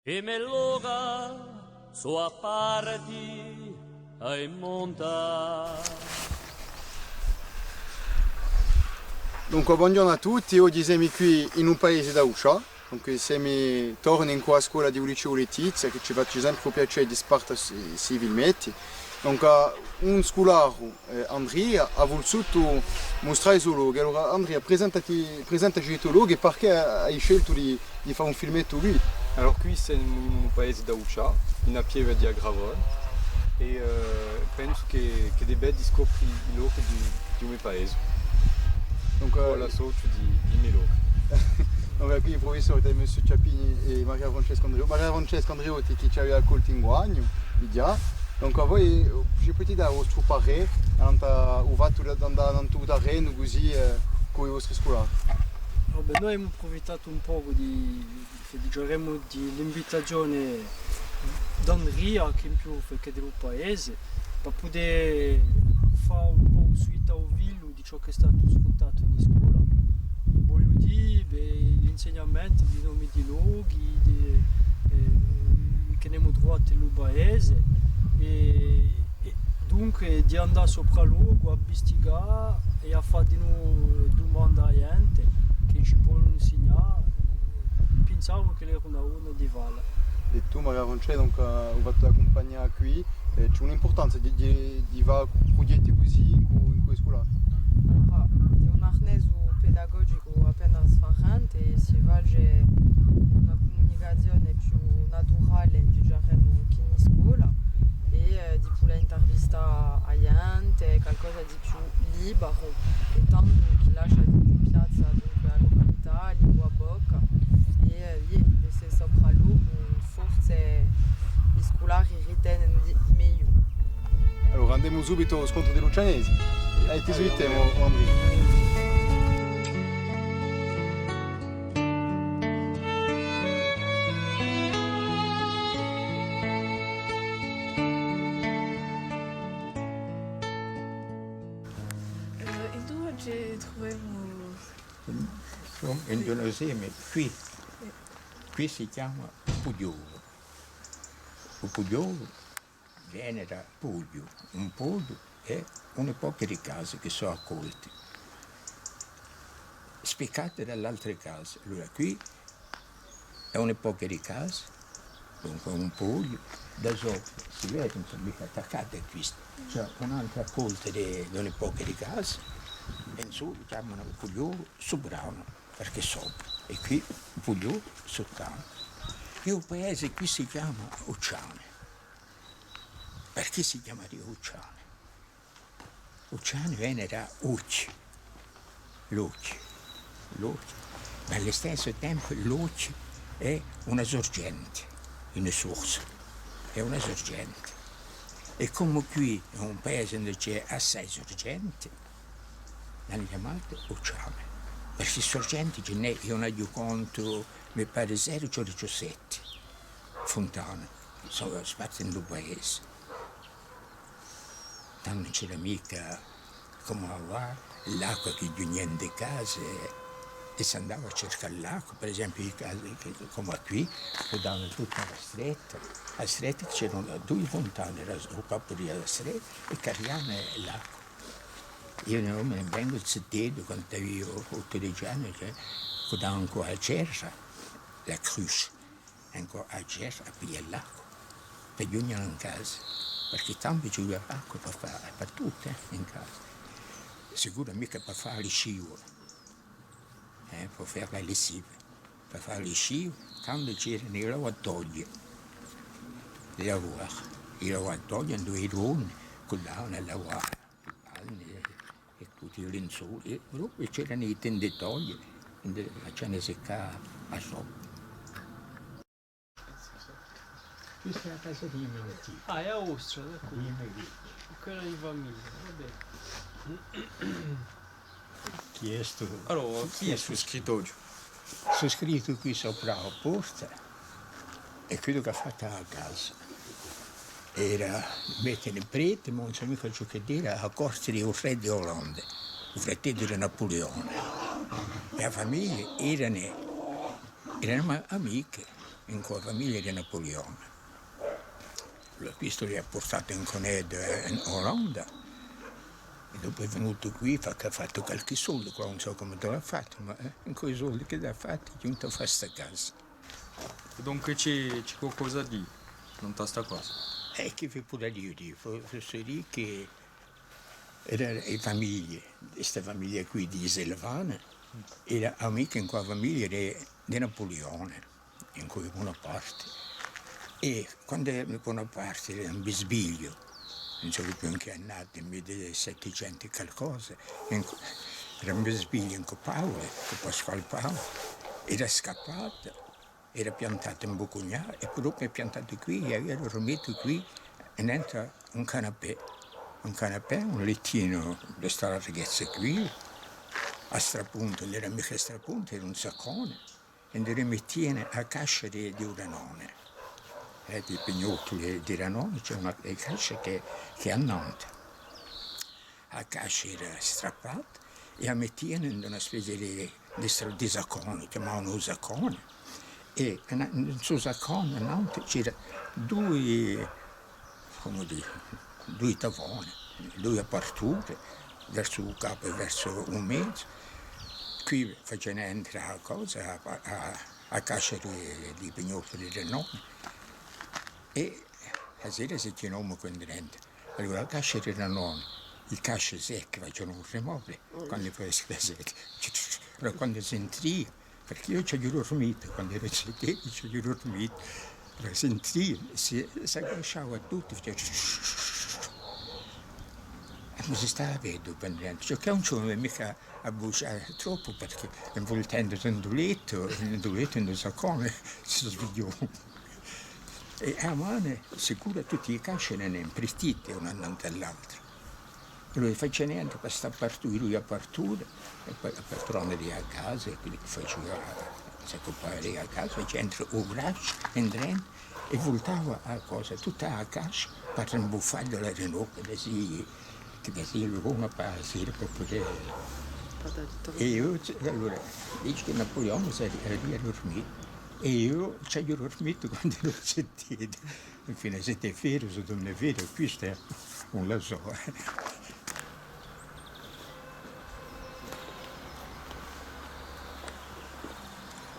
E me loga sua parti ai monta. Dunque, buongiorno a tutti, oggi siamo qui in un paese da Uscia, dunque siamo tornati qua a scuola di liceo Letizia che ci fa sempre piacere di spartire civilmente. Dunque, un scolaro, Andrea, ha voluto mostrare i suoi loghi. Allora Andrea, presentaci i tuoi loghi e perché hai scelto di fare un filmetto qui? Alors qui c'est un paese da Uscia, in a pieve di Agravon e penso che debba scopri i loghi di un mio paese. Donc, la socio di miei loghi. Donc, qui il professore è M. Ciappini e Maria Francesca Andreotti. Maria Francesca Andreotti che ci aveva accolto in guagno, già. Donc a voi ci potete dare il vostro parere, ho fatto andare in tutto il terreno così con i vostri scolari. Vabbè, noi abbiamo approfittato un po' dell'invitazione d'Andrea che in più che del paese per poter fare un po' suita al villo di ciò che è stato sfruttato in scuola. Voglio dire, gli insegnamenti di nomi di luoghi che abbiamo trovato nel paese e dunque di andare sopra luogo a investigare e a fare di noi domande a gente che ci può insegnare. Pensavo che era una di valle. E tu Maria Francesca, donc ho fatto accompagnare qui, c'è un'importanza di fare progetti così in quei scolari? Allora, è un arneso pedagogico appena sfarrante e si svolge una comunicazione più naturale di Jaremo che in scuola e di poter intervistare a gente, qualcosa di più libero e tanto che lascia di piazza dunque a località, lingua bocca e se sopra luogo forse gli scolari ritengono di meglio. Allora andiamo subito allo scontro dei lucianesi. Ti svittiamo Andrea. E dove ci troviamo? Sono indonesia, qui si chiama Pugliolo. Il Pugliolo viene da Puglio. Un Puglio è una poche di case che sono accolte, spiccate dalle altre case. Allora qui è una poche di case, dunque un Puglio, da sopra si vede mica attaccate a questo. C'è un'altra colta di una poche di case e in su chiamano Pugliolo Subrano perché sopra e qui Pugliolo sottano. Il paese qui si chiama Ucciane. Perché si chiama di Ucciane? Ucciane viene da Ucci, Lucci, ma allo stesso tempo Lucci è una sorgente, una source, è una sorgente. E come qui è un paese dove c'è assai sorgenti, l'hanno chiamato Ucciane. Perché sorgenti ce n'è, io ne ho conto, mi pare 0,17 fontane, sono sparse in due paesi. Non c'era mica come va l'acqua che giungeva in case e si andava a cercare l'acqua, per esempio i casi come qui, davano tutta la stretta c'erano due fontane, il capo della stretta e carriamo l'acqua. Io non me ne vengo sentito quando avevo 8-10 anni, che davano ancora a Gerra, la cruce, ancora a Gerra a pigliare l'acqua, per giungere in casa. Perché tanto ci vuole acqua per tutte in casa. Sicuro mica per fare le scivole, per fare le lessive. Per fare le scivole, tanto c'erano i lavatoie, i lavatoie dove i donne collavano a lavare, le panne e tutti i lenzuoli. E c'erano i tendetoi, dove facevano seccare a sopra. Questa è la casa di mio zio. Ah, è a Ostia, Di mio zio. quella di famiglia, vabbè. Chiesto. Allora, chi è su scritto oggi? Sono scritto qui sopra la porta e quello che ha fatto a casa era mettere in prete, ma non so mica ciò che dire, a corte di un re di Olanda, un fratello di Napoleone. E la famiglia erano amiche. in quella famiglia di Napoleone. Questo li ha portato in Coned in Olanda e dopo è venuto qui ha fatto qualche soldo qua, non so come te l'ha fatto, ma in quei soldi che l'ha fatti è giunto a fare sta casa. Dunque c'è qualcosa di non sta sta cosa? Che vi può dire? Posso dire che erano le famiglie, questa famiglia qui di Selvana, era amica in quella famiglia di Napoleone, in cui Bonaparte. E quando Bonaparte era un bisbiglio, non so più in che anno, nel 1700 e qualcosa, era un bisbiglio in Paolo, con Pasquale Paolo, era scappato, era piantato in Bocugnà e poi dopo è piantato qui e io lo metto qui e entra un canapè, un lettino da sta ragazza qui, a strapunto, non era mica strapunto, era un saccone, e lo rimettiene a cascia di Uranone. Di Pignottoli di Ranone c'è una cascia che è a Nantes. La cascia era strappata e la mettiano in una specie di saccone, chiamavano saccone. E nel suo saccone a Nantes c'era due tavone, due aperture, verso il capo e verso un mezzo. Qui facevano entrare a cascia di Pignottoli di Ranone. E la sera si chiamavamo con dentro. Allora la cascia era non, il cascia secco facevano un rimuovere quando poi si sera. Allora quando si entria, perché io ci ho dormito, quando ero seduto ci ho dormito, allora si entria, si aggrasciava tutti, faceva e non si stava a vedere per dentro. Cioè che non ci aveva mica a bruciare troppo perché involtendo in duletto in un saccone si svegliò. E a mano sicura tutti i casci erano imprestiti una davanti all'altra. Lui faceva niente per sta apertura, lui apertura, e poi la patrona lì a casa, e quindi faceva, si occupava lì a casa, faceva entro un braccio, entrando, e voltava a cosa, tutta la cascia, per rimbuffare la rinocchia, che si levava per la sera per poter... E io, allora, dice che Napoleone era lì a dormire. E io ci ho dormito quando ero sentito. Infine, se è vero, se non è vero, questo non lo so.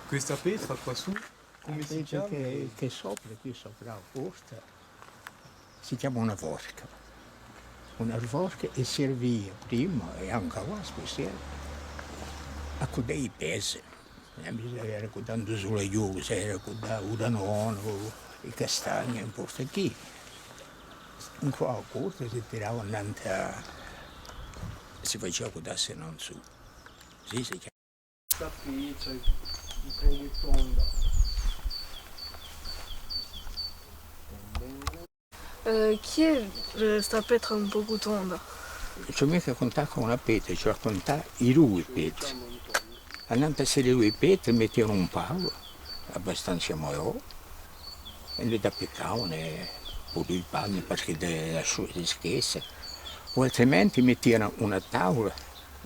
Questa pietra qua su, come si chiama? Che sopra, qui sopra la porta, si chiama una vorca. Una vorca e serviva prima, e anche ora speciale, a codere i pesi. Era dando sulle iuse, era da Uranone, i castagni, in porta qui. In qua a porta si tirava avanti si faceva codasse non su. Sì, si chiama. Questa pietra un po' di tonda. Chi è questa pietra un po' tonda? Ci ho mica contato con una pietra, ci ho raccontato i due pietre. Andando a sedere due pietre mettevano un palo abbastanza moio e le appiccavano pure il panno perché le asciutte schesse. O altrimenti mettevano una tavola,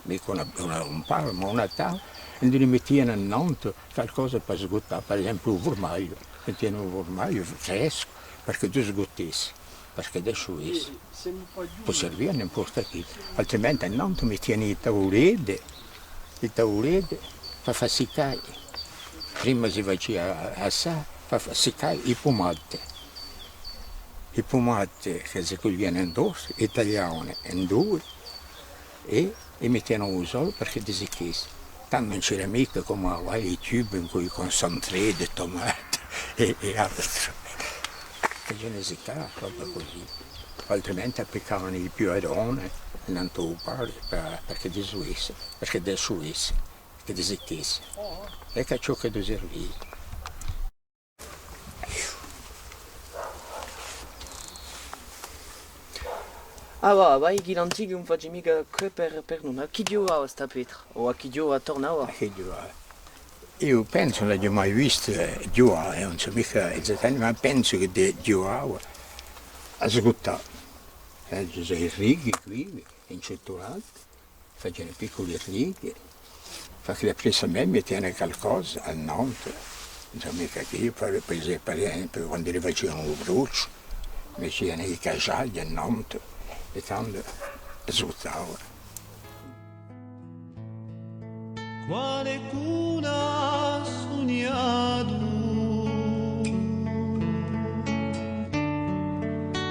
mica un palo, ma una tavola, e li mettevano innanzi qualcosa per sgottare, per esempio un formaggio. Mettevano un formaggio fresco perché tu sgottessi, perché da asciuttesse. Può servire non importa chi, altrimenti innanzi mettevano i tavolette per far seccare. Prima si faceva assare per far seccare i pomate. I pomate che si coglievano in dorso, i tagliavano in due e mettevano al sole perché si seccasse. Tanto non c'era mica come i tubi in cui concentrati di tomate e altro. Facevano seccare proprio così. Altrimenti appiccavano i piuerone non tu parli perché disuesse, perché desuesse, che disecchesse. E che ciò che deservì. Vai che l'antico non faccia mica che per non. A chi giova questa pietra? O a chi giova tornava? A chi giova? Io penso che non l'ho mai visto giovare, non so mica esattamente, ma penso che giovava a sgottare. Ci sono i righi qui, in certo alto, facevano piccole righe, perché presso a me mettevano qualcosa al Nantes, non mica che per esempio quando li facevano un brucio, mettevano i casalli a Nantes e tanto esultavano. Qualcuno ha sognato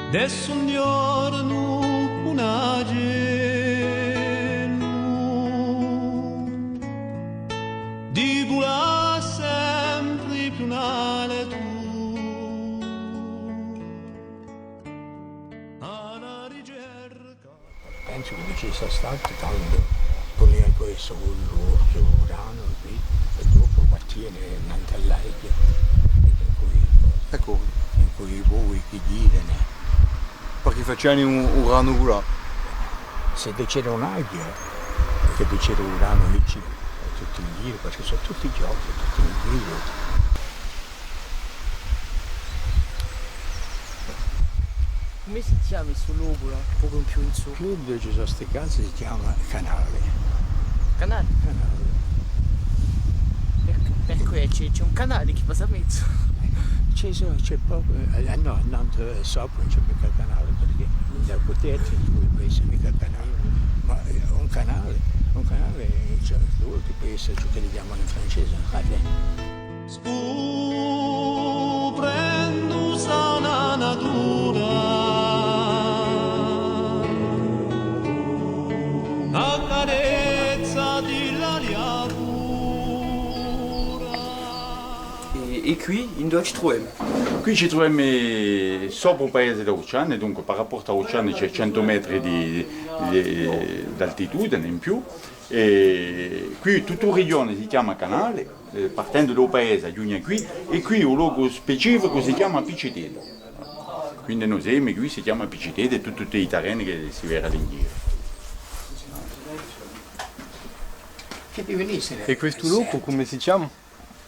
adesso un giorno un agello di volare sempre più in alto alla ricerca. Penso che ci sia stato tanto con questo l'orso, l'urano qui, e dopo mattina innanzi all'aria, in cui voi che direne. Perché facciamo un rano là. Se c'era un'aria, che c'era un rano lì, tutti in giro, perché sono tutti i giochi, tutti in giro. Come si chiama questo luogo là? Proprio più in su. Qui dove ci sono queste case si chiama Canale. Canale? Canale. Perché c'è un canale che passa a mezzo. C'è proprio, no, andando sopra non c'è mica canale, perché da potete in cui c'è mica canale. Ma un canale, c'è due che pensa ciò che li chiamano in francese, un canale. Scoprendo sana natura a carezza dell'aria pura. E qui, in dove ci troviamo? Qui ci troviamo sopra il paese di Auciane, dunque per rapporto a Auciane c'è 100 metri d'altitudine in più. E qui tutta la regione si chiama Canale, partendo dal paese giugno qui, e qui un luogo specifico si chiama Picitede. Quindi noi siamo qui si chiama Picitede e tutti i terreni che si vedono in giro. E questo luogo come si chiama?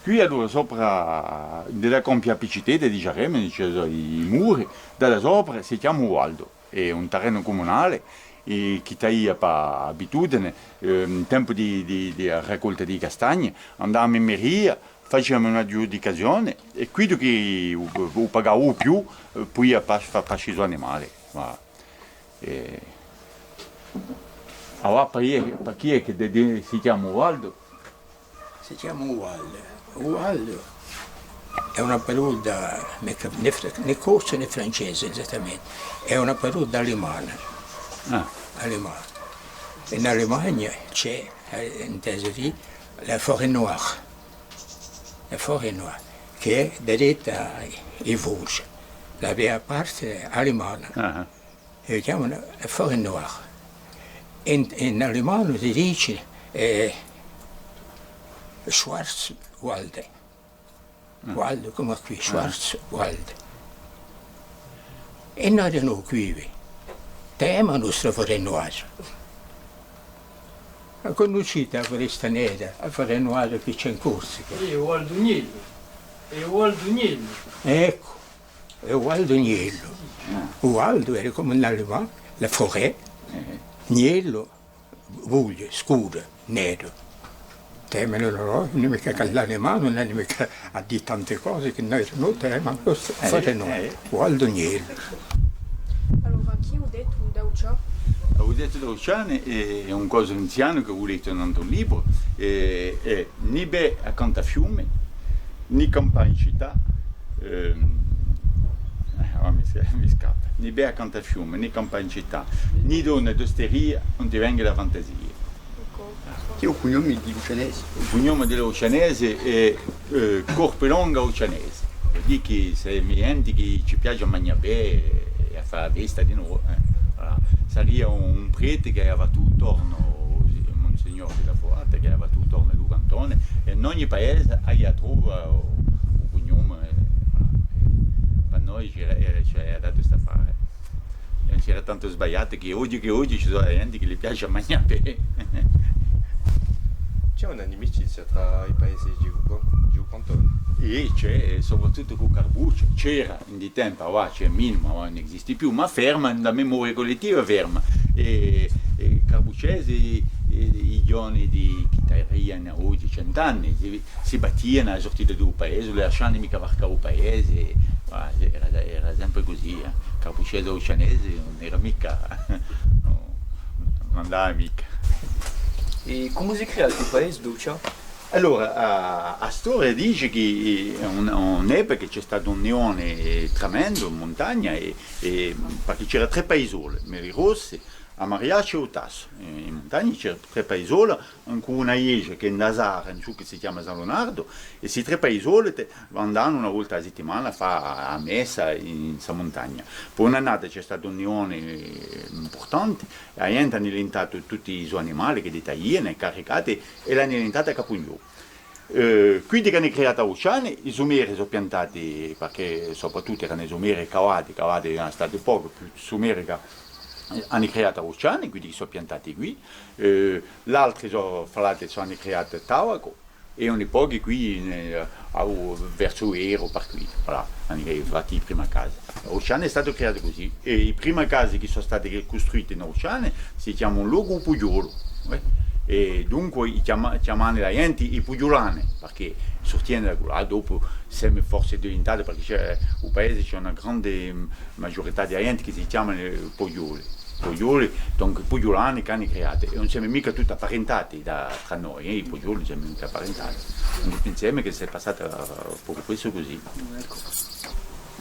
Qui allora sopra della compia Picitede di Jareme, ci sono i muri, da sopra si chiama Ualdo, è un terreno comunale e chi ha per abitudine, in tempo di raccolta di castagne, andavamo in Meria, facevamo un'aggiudicazione e qui chi pagava più, poi fa sciso animale. Allora per chi è che si chiama Ualdo? Si chiama Ualdo. Ualdo è una parola, né corso né francese esattamente, è una parola alemana. Alemana. In Alemagna c'è, inteso lì, la forêt noire, che è dedita ai Vosges, la vera parte alemana, e chiamano la forêt noire. In alemano si dice Schwarzwald, Wald come qui, Schwarzwald. E noi non qui, tema nostra forêt noire. Ho conosciuto questa nera, la forêt noire che c'è in Corsica. E o Aldugnello. Ecco, è Ualdo-Agnello. Ualdo era come in alemano, la forêt, Agnello, buio, scuro, nero. Temelo no, non è mica che l'alemano, non è mica a dire tante cose che noi non temano, lo fare no, Ualdo-Agnello. Allora, chi ho detto d'Aucia? Ho detto d'Auciane è un coso anziano che ho letto in un libro, è né be accanto a fiume, né campagna in città, mi scappa, né be accanto a fiume, né campagna in città, né donne d'osteria, non ti venga la fantasia. Chi è il cognome di Lucianese? Il cognome dell'Aucianese è Corpelonga Aucianese, vuol dire che siamo gente che ci piace mangiare bene e a fare la festa di noi. Voilà. Sarebbe un prete che aveva tutto attorno, Monsignore della Forata, che aveva tutto attorno al cantone, e in ogni paese trovato un cognome. Per noi ci era dato questa fare. Non c'era tanto sbagliato che oggi ci sono gente che gli piace mangiare bene. C'è un'amicizia tra i paesi giù cantone? E c'è soprattutto con Carbuccia, c'era in di tempo, c'è minimo, non esiste più, ma ferma, la memoria collettiva ferma. E Carbuccesi i giovani che arrivano oggi 100 anni si battivano alla sortita del paese, lasciando mica varcare il paese, era sempre così, Cappuccese Oceanese non era mica, non andava mica. E come si crea il paese d'Uccia? Allora, la storia dice che un'epoca c'è stato un neone tremendo in montagna perché c'era 3 paesole, Meri Rosse, a Mariace e Otasso. In montagna c'erano 3 paesole, anche una Ieja che è in Nazara, in ciò che si chiama San Leonardo, e queste 3 paesole andavano una volta a settimana a fare a messa in questa montagna. Poi un'annata c'è stato un neone importante, e la gente ha alimentato tutti i suoi animali che dettagliano, caricati, e l'hanno alimentata a Capuglio. Quindi che hanno creato Oceane, i sumeri sono piantati, perché soprattutto erano i sumeri cavati erano stati pochi, più sumeri hanno creato Oceane, quindi sono piantati qui, l'altro sono creati Tavaco e un pochi qui verso Ero, per qui, voilà, hanno fatto le prime case. Oceane è stato creato così e le prime case che sono state costruite in Oceane si chiamano Logo Pugliolo. E dunque chiamano la gente i pugliolani perché sostiene da dopo siamo forse diventati perché nel paese c'è una grande maggiorità di gente che si chiamano Puglioli, dunque pugliolani che hanno creato e non siamo mica tutti apparentati tra noi, i puglioli non siamo mica apparentati, quindi pensiamo che sia passato poco questo così.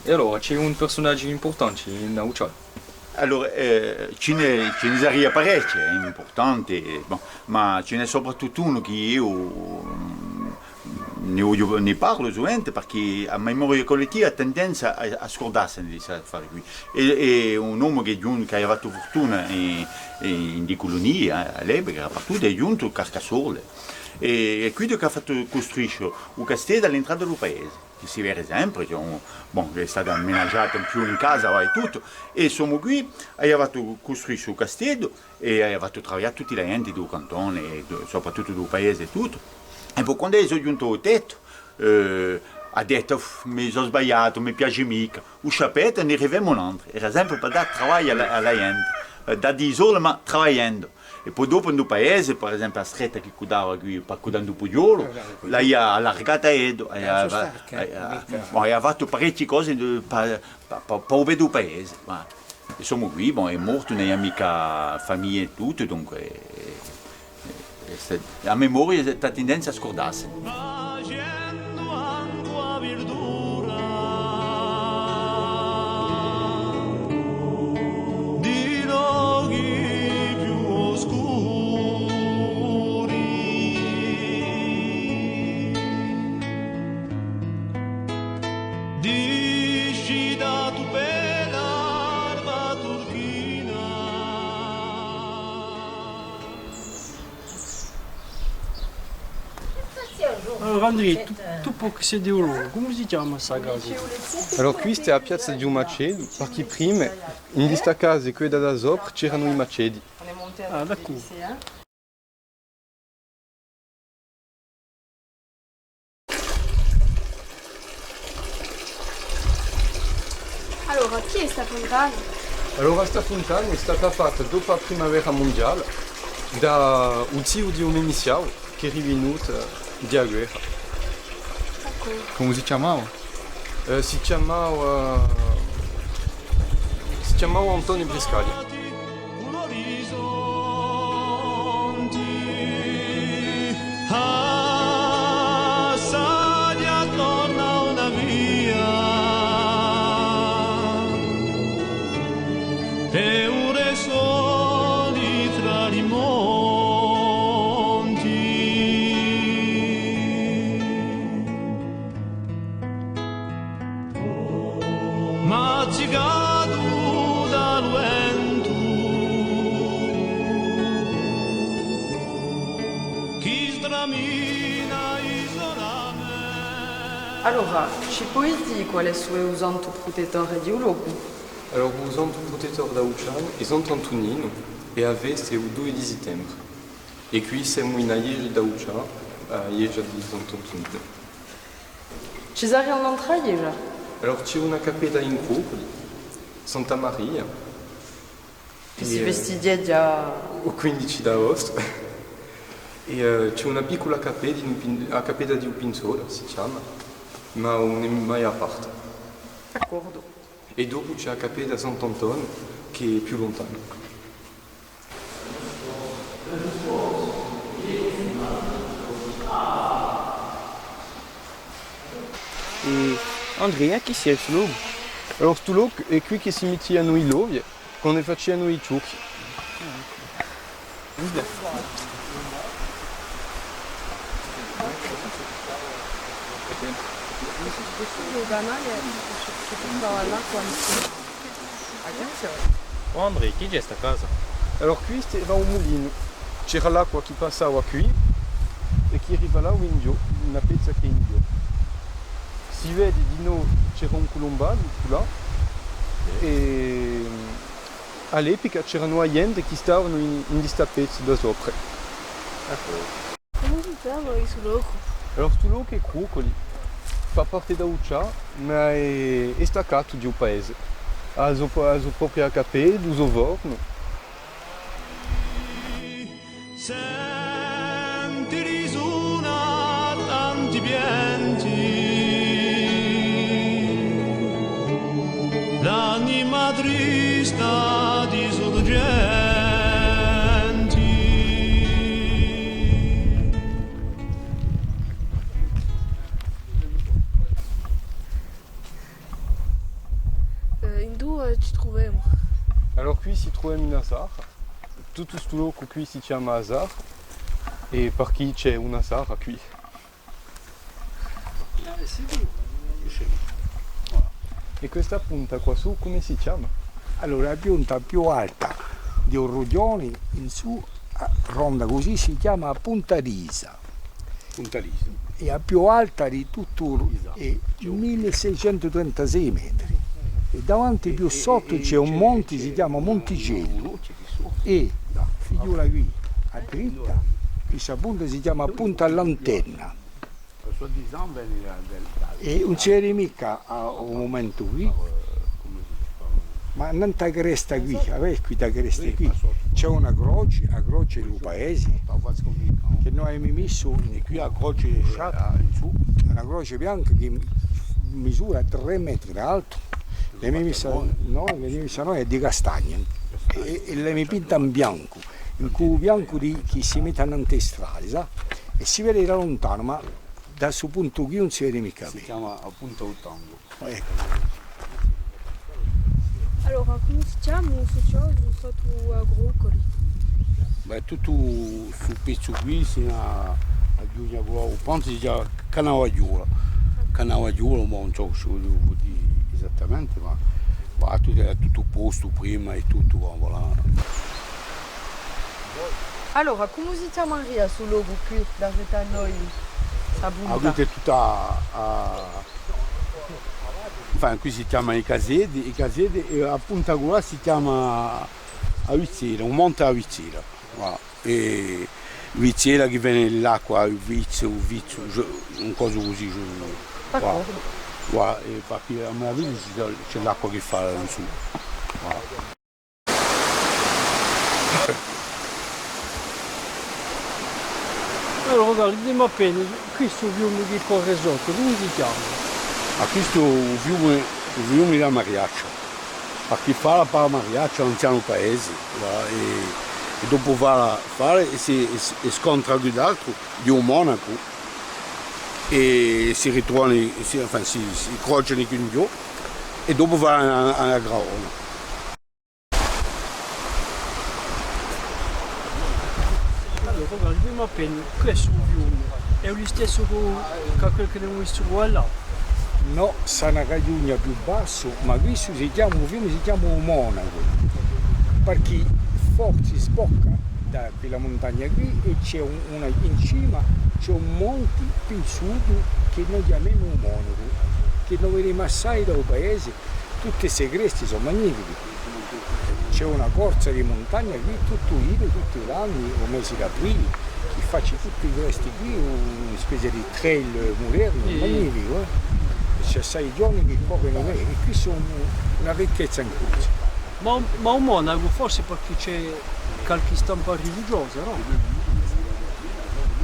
E allora c'è un personaggio importante in Uccia? Allora, ce ne sarebbe parecchi, è importante, ma ce n'è soprattutto uno che io ne parlo sovente perché a memoria collettiva ha tendenza a scordarsi di questi affari qui. È un uomo che aveva avuto fortuna in di colonie all'epoca, era partito è giunto a Carcassole. E quindi che ha fatto costruire un castello all'entrata del paese. Che si vede sempre, che è stato ammennaggiato più in casa e tutto, e siamo qui, abbiamo fatto costruire il castello e abbiamo fatto lavorare tutti la gente del cantone, e soprattutto del paese e tutto. E poi quando sono giunto al tetto, ha detto, mi sono sbagliato, mi piace mica, il sciapetto ne arriviamo un altro, era sempre per dare lavoro alla gente, da di sole ma lavorando. E poi dopo nel paese, per esempio la stretta che cuidava qui, per cuidare il pugliolo, lei ha allargato ha fatto parecchie cose per vedere il paese. E siamo qui, è morto, non è mica famiglia e tutto, dunque la memoria ha tendenza a scordarsi. Allora Andrea, tu puoi sedere loro, come si chiama questa casa? Allora questa è la piazza di un macedo, perché prima in questa casa qui da sopra c'erano i macedi. Ah, d'accordo. Allora, chi è questa fontana? Allora questa fontana è stata fatta dopo la prima guerra mondiale da un zio di un iniziale che è rivenuto della guerra. Come si chiamava? Si chiamava Antonio Briscaglia. Allora, ci puoi dire qual è il suo usanto protettore di logo? Allora, l'usanto protettore da Ucciano è Santo Antonino e a veste è il 2 di settembre. E qui siamo in Ieja da Ucciano, a Ieja di Santo Antonino. Ci sarà un'altra Ieja? Allora, c'è una cappella in Copoli, Santa Maria. Che si vestigia già... Il 15 d'agosto. E c'è una piccola capeda di Upinzola, si chiama, ma non è mai aperta. D'accordo. E dopo c'è la capeda Sant'Antonio, che è più lontano. Et Andrea, chi sia il suo luogo? Allora, questo luogo è qui che si mettono i lovi, quando facciano i ciucchi. Il canale che si trova all'acqua. Attenzione. Oh Andrea, chi è sta casa? Alors qui era un mulino, c'era l'acqua che passava qui e che arriva là in giù, una pezza che è in giù. Si vede di noi c'era un colombano là e all'epoca c'erano gente che stavano in questa pezza da sopra. Come si chiama il suo luogo? Allora questo luogo è Crucoli, fa parte da Uccia, ma è staccato di un paese. Ha la sua propria capella, il suo vorno. Senti risuona tanti pianti, l'anima trista di sorgenti. In dove ci troviamo? Alors qui si troviamo in Azar, tutto questo luogo qui si chiama Azar e per chi c'è un Azar qui. E questa punta qua su come si chiama? Allora la punta più alta di Orrugioni in su, ronda così, si chiama Punta Risa. Punta Risa. E la più alta di tutto è 1636 metri. E davanti più sotto c'è un monte, si chiama Monticello. E figura qui a dritta, questa punta si chiama Punta Lanterna. E non si vede mica a un momento qui, ma non ti cresta qui, qui ti cresta qui. C'è una croce, la croce del paese, che noi abbiamo messo qui la croce in su, una croce bianca che misura 3 metri d'alto. L'abbiamo messa noi è di castagno e l'abbiamo pinta in bianco, in cui bianco che si mette in antestrade, sa? E si vede da lontano, ma da questo punto qui non si vede mica. Si chiama appunto Ottango. Ecco. Allora, come si chiama questo stato agricolo? Beh, tutto sul pezzo qui sino a giugno, il ponte si chiama Canavagliuolo. Canavagliuolo, ma non so se vuol dire esattamente, ma è tutto posto prima e tutto, voilà. Allora, come si chiama sul luogo qui, da noi? La punta è tutta enfin, qui si chiama i caseti e a punta qua si chiama Avizzera, un monte a Avizzera. Voilà. E Avizzera che viene l'acqua, il vizio, un coso così. Voilà. Voilà. E perché a meraviglia c'è l'acqua che fa in su. Voilà. Allora guardiamo appena, questo fiume che corre sotto, come si chiama? A questo fiume da Mariaccia, perché fa la para Mariaccia all'anziano paese, voilà, e dopo va a fare e si scontra con l'altro di un monaco e si ritrovano, si crociano con giù e dopo va a Graona. Guardiamo appena, questo fiume è lo stesso che quello che abbiamo visto là? No, sa una cagliugna più basso, ma questo si chiama un fiume, si chiama un Monaco, perché forse si spocca da quella montagna qui e c'è in cima c'è un monte più in sud che noi chiamiamo un Monaco, che noi vediamo assai dal paese, tutte queste creste sono magnifiche. C'è una corsa di montagna qui tutto l'anno, il mese d'aprile, che faccio tutti questi qui, una specie di trail moderno, magnifico. C'è 6 giorni che corrono e qui sono una ricchezza in corsa. Ma un monaco forse perché c'è qualche stampa religiosa, no?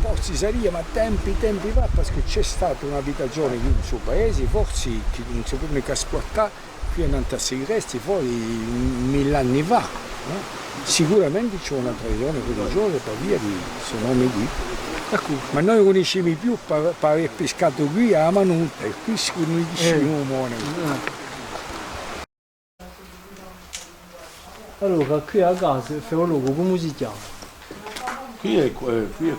forse sarebbe, ma tempi fa, perché c'è stata un'abitazione qui nel suo paese, forse che non si può mica esportare, qui è andata a resti fuori 1000 anni fa. No? Sicuramente c'è una tradizione religiosa per via di questo nome qui. Ma noi conosciamo più per aver pescato qui a Manuta, e qui si conosciamo. Allora, qui a casa, Feologo, come si chiama? Qui è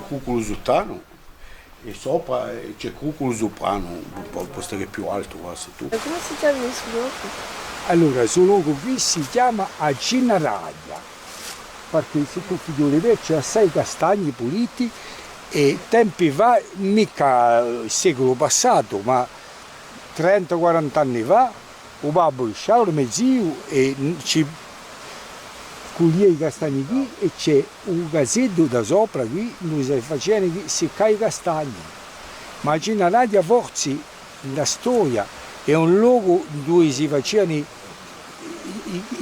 Cuculo Zuttano e sopra c'è Cuculo Zuprano, un posto che è più alto quasi tu. E come si chiama il suo luogo? Allora, il suo luogo qui si chiama Aginaraglia, perché se tu figlioli vedi c'è assai castagni puliti e tempi fa, mica il secolo passato, ma 30-40 anni fa, il babbo di Sciauro, mio zio, e ci culia i castagni qui e c'è un casetto da sopra qui dove si facevano seccare i castagni. Ma Aginaraglia forse la storia è un luogo dove si facevano i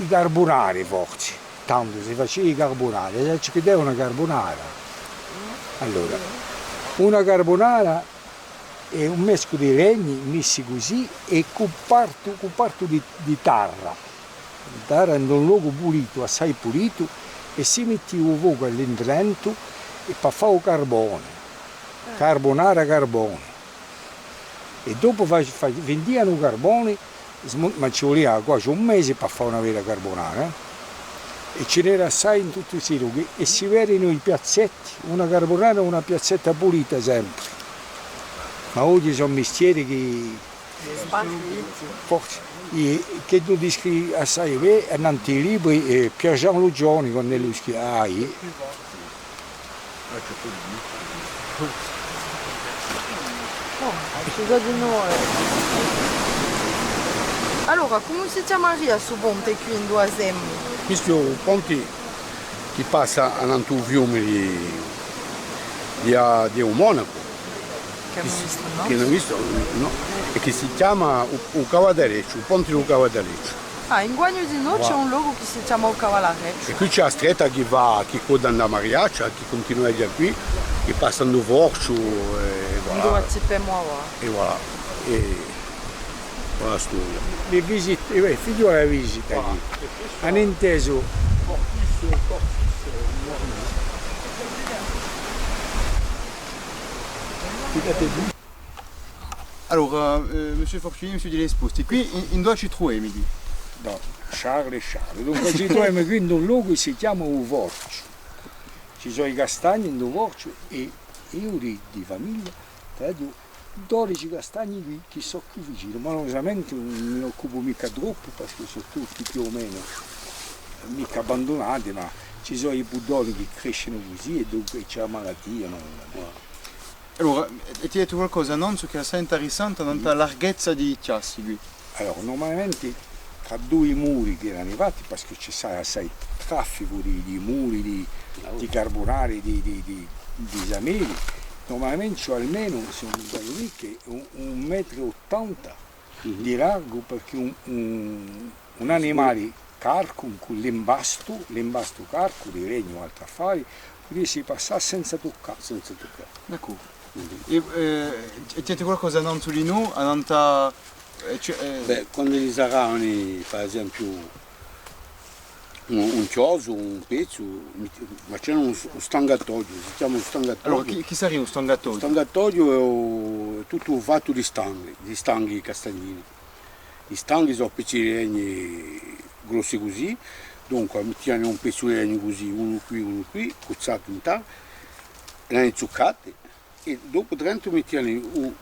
carbonari forse, tanto si faceva i carbonari, ci chiedeva una carbonara. Allora, una carbonara è un mesco di legni messi così e con parto di terra. Era un luogo pulito, assai pulito, e si metteva il fuoco all'interno e per fare il carbone. E dopo vendevano il carbone, ma ci voleva quasi un mese per fare una vera carbonara. E ce n'era assai in tutti i siti, e si vedono i piazzetti, una carbonara e una piazzetta pulita sempre. Ma oggi sono mestieri che forse che tu descri assai bene, e non ti libri, e Piergian Lugioni con le luci. Allora, come si chiamaria questo ponte qui in Doisem? Questo è un ponte che passa a un fiume di un monaco. Che abbiamo visto, no? Che non visto, no? E che si chiama il Cavadareccio, il ponte del Cavadareccio. Ah, in Guagno di No c'è un luogo che si chiama il Cavalareccio. E qui c'è la stretta che va, che coda da Mariaccia, che continua da qui, che passa in Vorcio e voilà. Dove ci muove. E voilà. E voilà la storia. Le visite, figlio la visita qui. Hanno inteso. Alors, monsieur Fortuny, monsieur di Lesposti, qui in dove ci troviamo? No, Charles. Dunque ci troviamo qui in un luogo che si chiama Uvorcio. Ci sono i castagni in Uvorcio e io di famiglia ho 12 castagni qui che sono qui vicino, ma ovviamente non mi occupo mica troppo perché sono tutti più o meno mica abbandonati, ma ci sono i budoni che crescono così e dunque c'è la malattia. No? Allora, ti hai detto qualcosa, non? Su che è assai interessante, non la larghezza di Chiassi qui. Allora, normalmente tra due muri che erano fatti, perché c'è assai traffico di muri, di carbonari, di zameli, normalmente c'è almeno, se non sbaglio lì, che 1,80 m di largo, perché un animale carco, con l'imbasto carco di legno o altri affari, quindi si passa senza toccare. D'accordo. E ti hai detto qualcosa non su di noi? Beh, quando gli saranno, per esempio, un chioso, un pezzo, ma c'è un stangatoio, si chiama un stangatoio. Allora, chi sarebbe un stangatoio? Un stangatoio è tutto fatto di stanghi castagnini. I stanghi sono pezzi di legno grossi così, dunque mettiamo un pezzo di legno così, uno qui, cozzato in terra, le zuccate. E dopo dentro mettiamo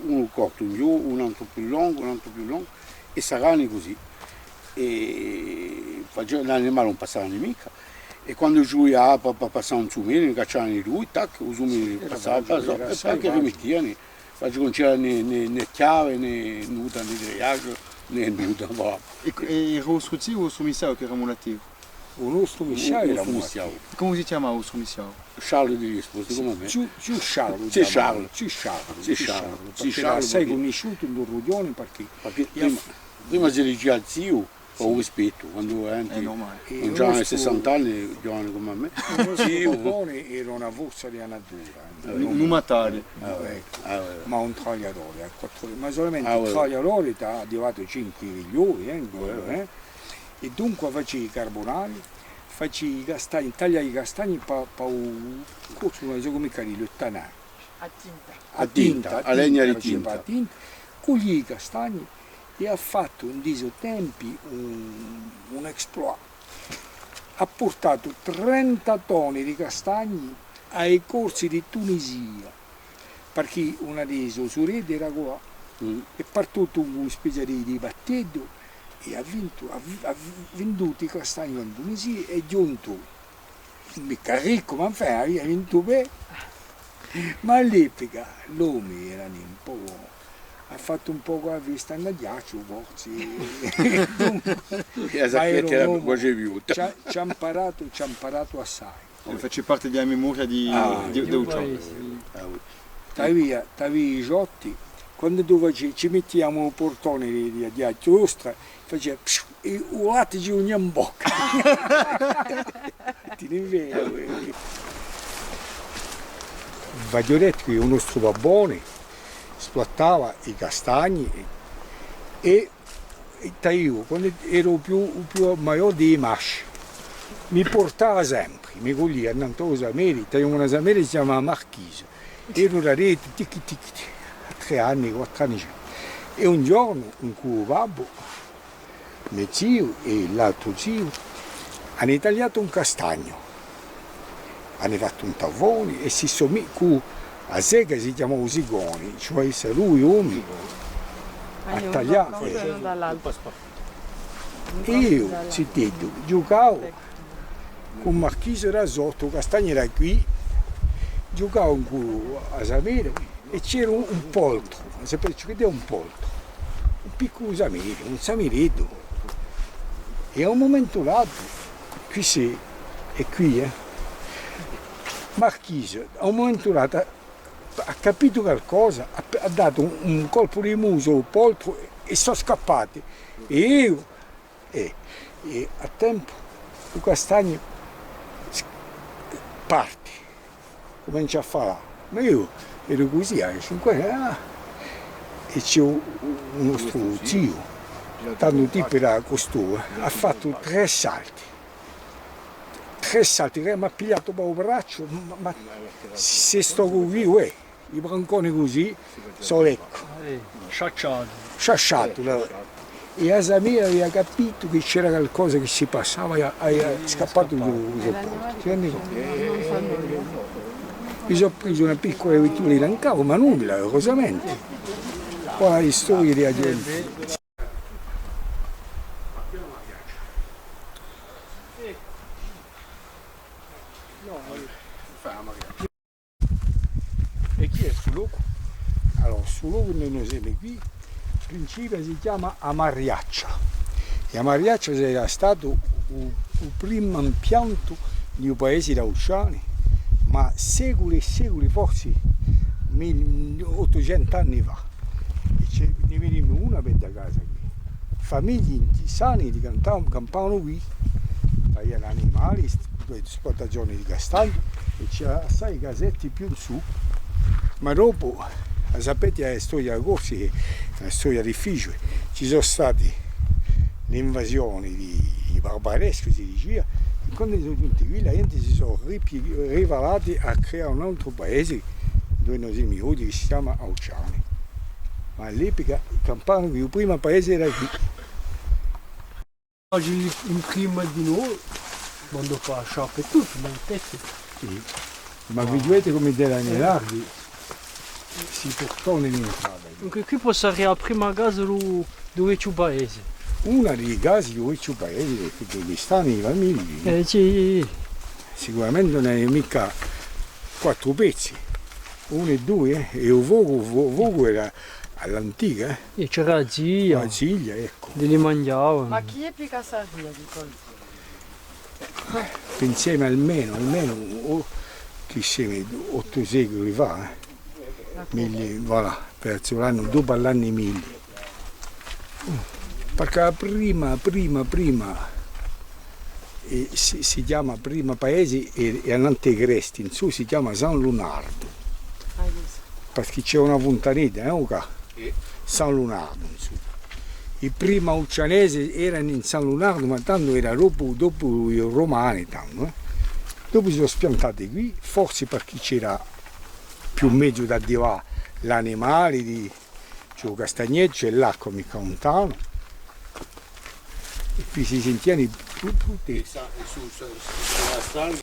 uno corto in giù, un altro più lungo e saranno così. E l'animale non passava mica. E quando giù passava un zumino, cacciavano lui, tac, un zumino passava, e poi che rimettiamo. Faccio non c'era né chiave, né nuda, né grillaggio, né nuda. E il vostro zio o il suo missaio che era mulattivo? Il nostro missaio era mulattivo. Come si chiama il vostro missaio? Charles di Lesposti, come me. Ciù Charles. Perché era assai conosciuto in Rudioni perché prima si diceva zio ho rispetto, quando entri, normale. non hanno 60 anni, giovani come a me. Sì, era una forza di natura. Un matale. Ma un tagliatore, ma solamente un tagliatore ti ha arrivato 5 figlioli, e dunque facevi i carbonari, facevi i castagni, tagliavi i castagni per un corso, non so come il tanà. A tinta. A legna di tinta. Cogli i castagni e ha fatto in diso tempi un exploit. Ha portato 30 tonni di castagni ai corsi di Tunisia, perché una delle sue sorelle era qua, è partito una specie di battito e ha venduto i castagni in Tunisia e è giunto, mica ricco, ma ha vinto bene, ma all'epoca l'uomo era un po', ha fatto un po' a vista nel ghiaccio, forse. E la sacchetta era più ci ha imparato assai. Faccio parte della memoria di Uccio. Tavi i giotti, quando tu ci mettiamo un portone di ghiaccio ostra, faceva e urlate giù in bocca. Ti ne vedo. Voglio dire che il nostro babbone splattava i castagni e io, quando ero più maggiore di masci, mi portava sempre, mi coglieva andando a Sameri, una Sameri si chiamava Marchise, ero una rete, tic, 3 anni, 4 anni. E un giorno in cui babbo, mio zio e l'altro zio, hanno tagliato un castagno, hanno fatto un tavone e si sono messo a sega si chiamava Sigoni, cioè se lui uomo a tagliare. Io, zitto, giocavo con Marchise era sotto, Castagno era qui, giocavo a Samere e c'era un poltro, sapete che è un poltro, un piccolo Samere, un sameretto. E a un momento dato, qui è qui, Marchise, a un momento dato ha capito qualcosa, ha dato un colpo di muso al poltro e sono scappati. E io, a tempo, il castagno parte, comincia a fare. Ma io ero così, a 5 anni, e c'è un nostro zio, tanto tipo era costoso, ha fatto 3 salti. 3 salti, mi ha pigliato per il braccio, ma se sto qui, i branconi così, sono ecco. Sciacciato. E a Samir aveva capito che c'era qualcosa che si passava e è scappato il porto. Mi sono preso una piccola vettura di Lancavo, ma nulla, erosamente. Qua le storie della gente. E chi è sto luogo? Allora, sto luogo noi siamo qui, in principio si chiama Amariaccia. E Amariaccia era stato il primo impianto di un paese rauciani, ma secoli e secoli, forse 1800 anni fa. E ne veniva una bella casa qui. Famiglie sane che campavano qui, tagliavano animali, esportazioni di castagno, e c'erano assai casetti più in su. Ma dopo, sapete, la storia corsa, è una storia difficile, ci sono state le invasioni di barbareschi, si diceva, e quando sono giunti qui la gente si sono rivelati a creare un altro paese dove noi siamo venuti, che si chiama Auciani. Ma all'epoca campavano qui, il primo paese era qui. Oggi in clima di noi, quando fa scioppo e tutto, ma in testa. Sì. Ma vedete come della Nerardi si portò nell'entrata. Anche qui posso arrivare a prima casa dove c'è un paese. Una dei casi dove c'è un paese, dove stanno i famigli. Sì. Sicuramente non è mica 4 pezzi, 1 e 2, e il vogo era all'antica. E c'era la zia. La zia, ecco. Li mangiavano. Ma chi è Picassaria di colpo? Insieme almeno che siamo 8 secoli fa, voilà, per l'anno dopo l'anno 1000. perché prima si chiama prima paese e all'Antegresti, in su si chiama San Lunardo, perché c'è una fontanetta, San Lunardo in su. I prima uccianesi erano in San Lunardo, ma tanto era dopo i romani, tanto, Dopo si sono spiantati qui, forse perché c'era più mezzo da dire l'animale, c'è il castagneto, c'è l'acqua mica lontano, e qui si sentivano più tetti. Sulla strada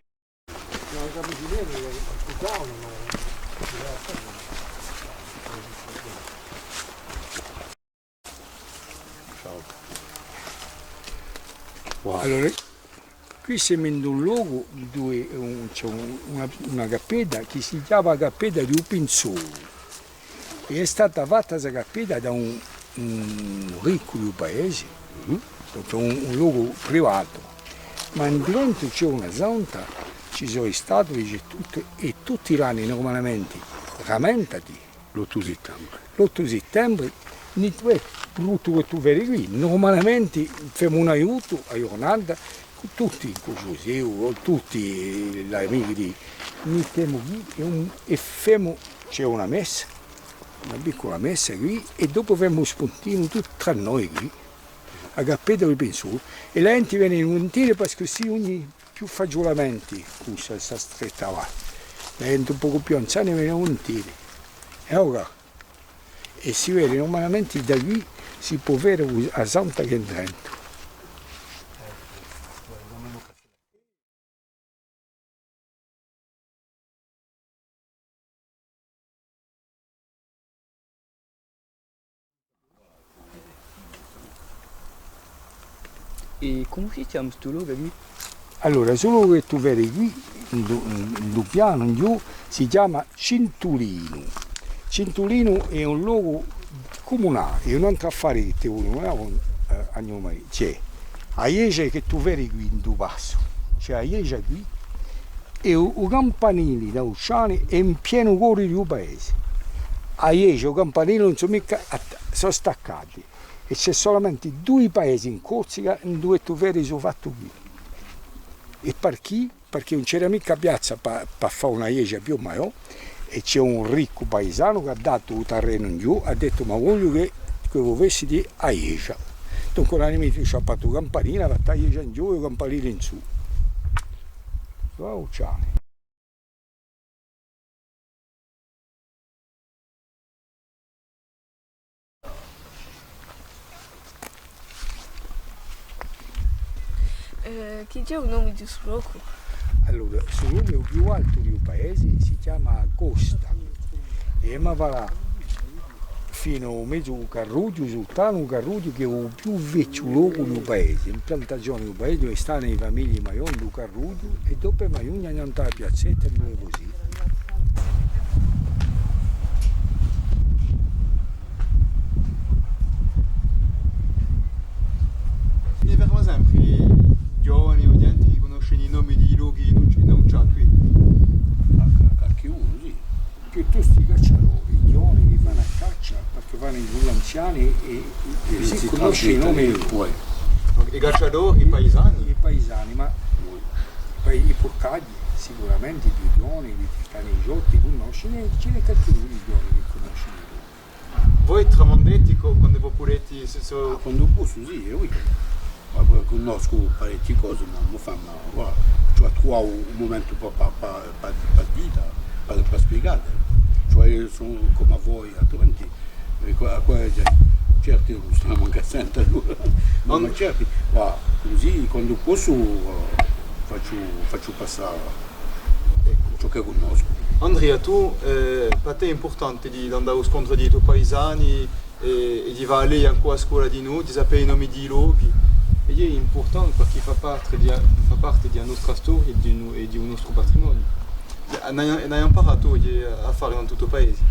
Allora, qui siamo in un luogo dove c'è una cappella che si chiama Cappella di Upinsolo e è stata fatta questa cappella da un ricco del paese, un luogo privato, ma dentro c'è una santa, ci sono statue e tutti gli anni normalmente, rammentati, l'8 settembre, brutto che tu vedi qui, normalmente facciamo un aiuto a giornata con tutti così, tutti gli amici mettiamo qui e facciamo, c'è una messa, una piccola messa qui e dopo facciamo un spuntino tutto tra noi qui, a Cappella di Upinsolo e la gente viene in un tiro perché si ogni più faggiolamenti con questa stretta avanti, la gente un poco più anziana viene in un tiro, e si vede normalmente da qui si può vedere la santa che è dentro. E come si chiama questo luogo qui? Allora, solo che tu vedi qui, il piano in giù, si chiama Cintulino. Cintulino è un luogo comunale, è un altro affare che ti voglio c'è la chiesa che tu vedi qui in due passo, c'è la chiesa qui e i campanili da Usciani è in pieno cuore di un paese. La chiesa e i campanili non sono mica sono staccati e c'è solamente due paesi in Corsica dove tu vedi sono fatto qui. E perché? Perché non c'era mica piazza per fare una chiesa più maior e c'è un ricco paesano che ha dato il terreno in giù, ha detto ma voglio che voi vestite a chiesa. Dunque l'animale ci ha fatto il campanile, ha fatto la chiesa in giù e il campanile in su. Wow, ciao. Chi è il nome di questo luogo? Allora, questo luogo più alto del paese si chiama Costa e ma va là fino a mezzo Carruggio, Sultano Carruggio che è il più vecchio luogo del paese, in piantagione del paese dove stanno le famiglie Maion del Carruggio e dopo Maion hanno andato a piazzetta e noi così. Mi fermo sempre giovani o gente che conoscono i nomi di luoghi non c'ha qui. Qualche uno, sì. Piuttosto i cacciatori, i giovani che vanno a caccia perché vanno in gli anziani e si conoscono i nomi. I cacciatori, i paesani, ma i porcagli sicuramente i più giovani, i canegiotti conoscono, ce n'è qualcuno di giovani che conoscono. Voi tramondetti quando voi pulite? Quando posso, sì, io. Ma poi conosco parecchie cose, ma non fanno, guarda, cioè trovo un momento per vita, per spiegare. Cioè io sono come a voi attualmente, certi non stanno manca sempre allora, ma certi, ma così quando posso faccio passare ciò che conosco. Andrea, tu, per te è importante di andare allo scontro di tuoi paesani e di andare anche a scuola di noi, di sapere i nomi di luoghi. E è importante perché fa parte della nostra storia e di un nostro patrimonio. Ne hai imparato a fare in tutto il paese?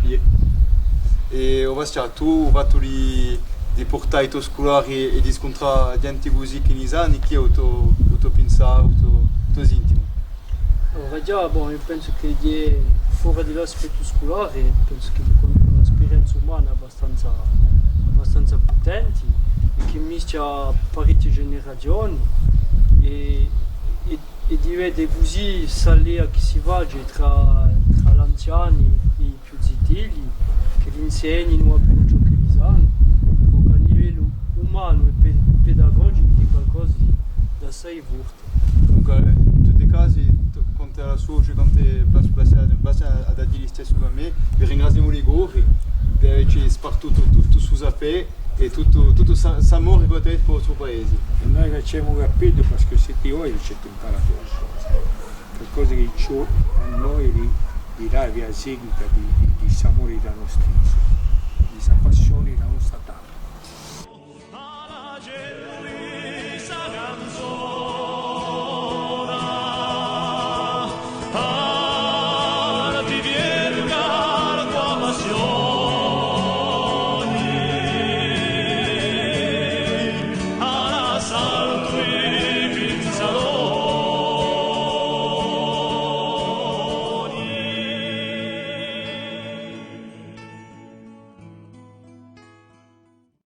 E tu vai di portare i tuoi scolari e di scontrare gente così che ne sanno, chi è il tuo pensiero, il tuo intimo? Allora già, io penso che fuori dall'aspetto scolare, penso che con un'esperienza umana abbastanza potente. che mischia parecchie generazioni e di vedere così salire che si va tra gli anziani e i più zitili, che gli insegnino appena ciò che li sanno, a livello umano e pedagogico di qualcosa da assai forte. Comunque, in tutti i casi, quando la sorge, quando basta ad agire stesso da me, vi ringraziamo i gori per averci spartito tutto su Zapè e tutto l'amore che avete per il vostro paese. E noi facciamo capito perché siete voi che siete imparato le cose. Qualcosa che ciò a noi dirà via seguita di amore da nostri, di passione